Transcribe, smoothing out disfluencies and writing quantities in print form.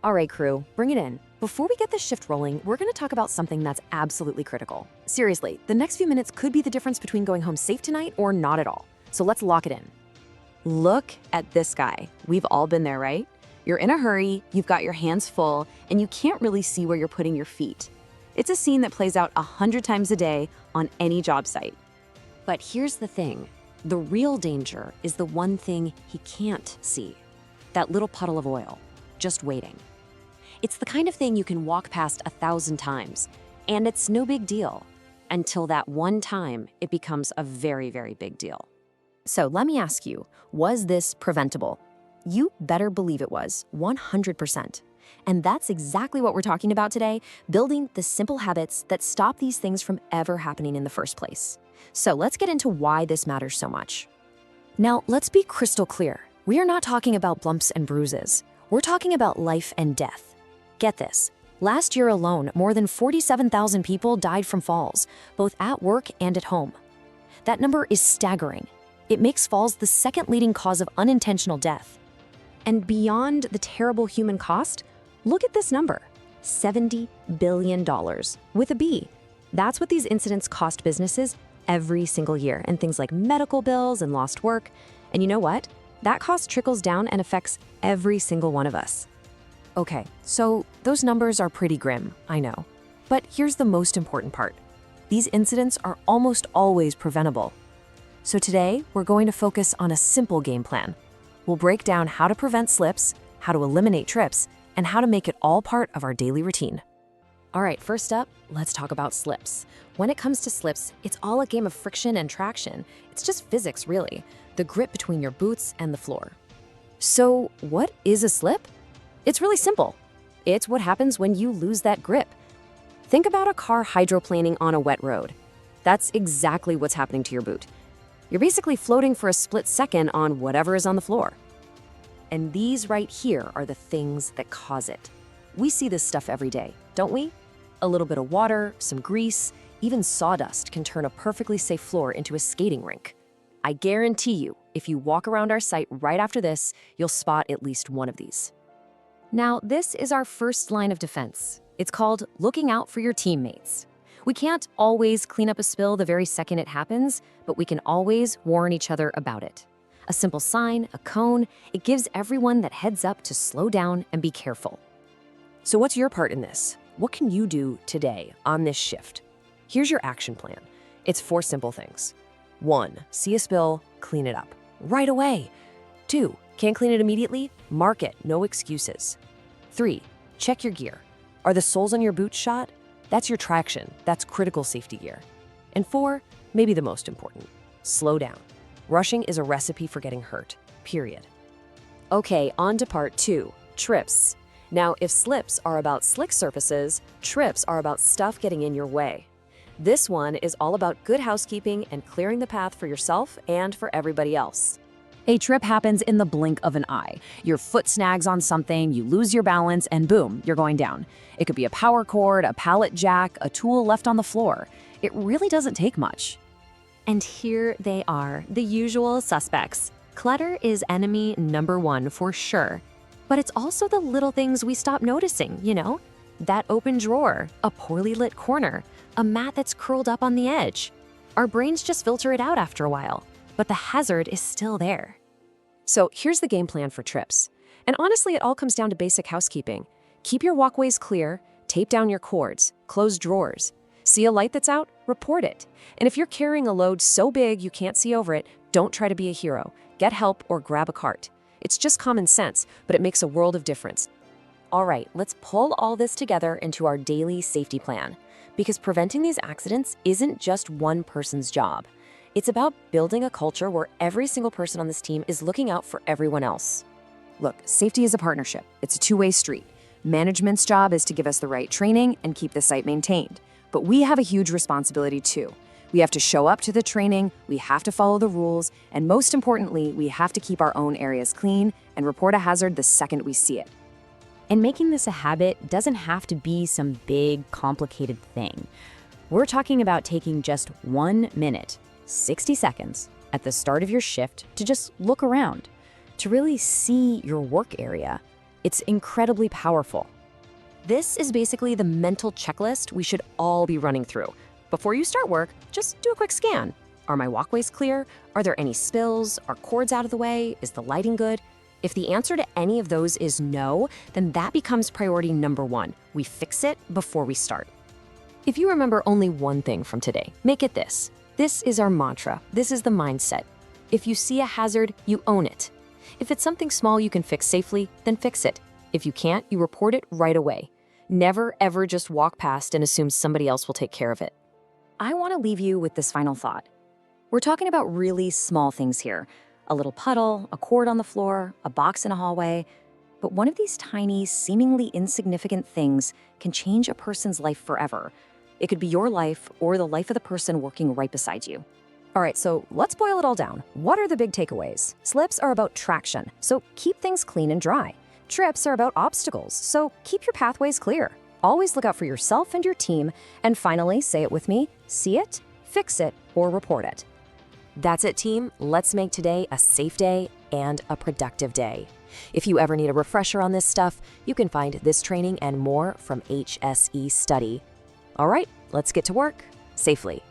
All right, crew, bring it in. Before we get this shift rolling, we're going to talk about something that's absolutely critical. Seriously, the next few minutes could be the difference between going home safe tonight or not at all. So let's lock it in. Look at this guy. We've all been there, right? You're in a hurry, you've got your hands full, and you can't really see where you're putting your feet. It's a scene that plays out 100 times a day on any job site. But here's the thing. The real danger is the one thing he can't see. That little puddle of oil, just waiting. It's the kind of thing you can walk past 1,000 times, and it's no big deal, until that one time it becomes a very, very big deal. So let me ask you, was this preventable? You better believe it was, 100%. And that's exactly what we're talking about today, building the simple habits that stop these things from ever happening in the first place. So let's get into why this matters so much. Now, let's be crystal clear. We are not talking about bumps and bruises. We're talking about life and death. Get this. Last year alone, more than 47,000 people died from falls, both at work and at home. That number is staggering. It makes falls the second leading cause of unintentional death. And beyond the terrible human cost, look at this number, $70 billion with a B. That's what these incidents cost businesses every single year, and things like medical bills and lost work. And you know what? That cost trickles down and affects every single one of us. Okay, so those numbers are pretty grim, I know. But here's the most important part. These incidents are almost always preventable. So today, we're going to focus on a simple game plan. We'll break down how to prevent slips, how to eliminate trips, and how to make it all part of our daily routine. All right, first up, let's talk about slips. When it comes to slips, it's all a game of friction and traction. It's just physics, really. The grip between your boots and the floor. So what is a slip? It's really simple. It's what happens when you lose that grip. Think about a car hydroplaning on a wet road. That's exactly what's happening to your boot. You're basically floating for a split second on whatever is on the floor. And these right here are the things that cause it. We see this stuff every day, don't we? A little bit of water, some grease, even sawdust can turn a perfectly safe floor into a skating rink. I guarantee you, if you walk around our site right after this, you'll spot at least one of these. Now, this is our first line of defense. It's called looking out for your teammates. We can't always clean up a spill the very second it happens, but we can always warn each other about it. A simple sign, a cone, it gives everyone that heads up to slow down and be careful. So what's your part in this? What can you do today on this shift? Here's your action plan. It's 4 simple things. 1, see a spill, clean it up right away. 2, can't clean it immediately? Mark it, no excuses. 3, check your gear. Are the soles on your boots shot? That's your traction, that's critical safety gear. And 4, maybe the most important, slow down. Rushing is a recipe for getting hurt, period. Okay, on to part 2, trips. Now, if slips are about slick surfaces, trips are about stuff getting in your way. This one is all about good housekeeping and clearing the path for yourself and for everybody else. A trip happens in the blink of an eye. Your foot snags on something, you lose your balance, and boom, you're going down. It could be a power cord, a pallet jack, a tool left on the floor. It really doesn't take much. And here they are, the usual suspects. Clutter is enemy number 1 for sure. But it's also the little things we stop noticing, you know? That open drawer, a poorly lit corner, a mat that's curled up on the edge. Our brains just filter it out after a while, but the hazard is still there. So here's the game plan for trips. And honestly, it all comes down to basic housekeeping. Keep your walkways clear, tape down your cords, close drawers. See a light that's out? Report it. And if you're carrying a load so big you can't see over it, don't try to be a hero. Get help or grab a cart. It's just common sense, but it makes a world of difference. All right, let's pull all this together into our daily safety plan. Because preventing these accidents isn't just one person's job. It's about building a culture where every single person on this team is looking out for everyone else. Look, safety is a partnership. It's a two-way street. Management's job is to give us the right training and keep the site maintained. But we have a huge responsibility too. We have to show up to the training, we have to follow the rules, and most importantly, we have to keep our own areas clean and report a hazard the second we see it. And making this a habit doesn't have to be some big, complicated thing. We're talking about taking just 1 minute, 60 seconds, at the start of your shift to just look around, to really see your work area, It's incredibly powerful. This is basically the mental checklist we should all be running through. Before you start work, just do a quick scan. Are my walkways clear? Are there any spills? Are cords out of the way? Is the lighting good? If the answer to any of those is no, then that becomes priority number one. We fix it before we start. If you remember only one thing from today, make it this. This is our mantra. This is the mindset. If you see a hazard, you own it. If it's something small you can fix safely, then fix it. If you can't, you report it right away. Never, ever just walk past and assume somebody else will take care of it. I want to leave you with this final thought. We're talking about really small things here. A little puddle, a cord on the floor, a box in a hallway. But one of these tiny, seemingly insignificant things can change a person's life forever. It could be your life or the life of the person working right beside you. All right, so let's boil it all down. What are the big takeaways? Slips are about traction, so keep things clean and dry. Trips are about obstacles, so keep your pathways clear. Always look out for yourself and your team. And finally, say it with me, see it, fix it, or report it. That's it, team. Let's make today a safe day and a productive day. If you ever need a refresher on this stuff, you can find this training and more from HSEstudy. All right, let's get to work safely.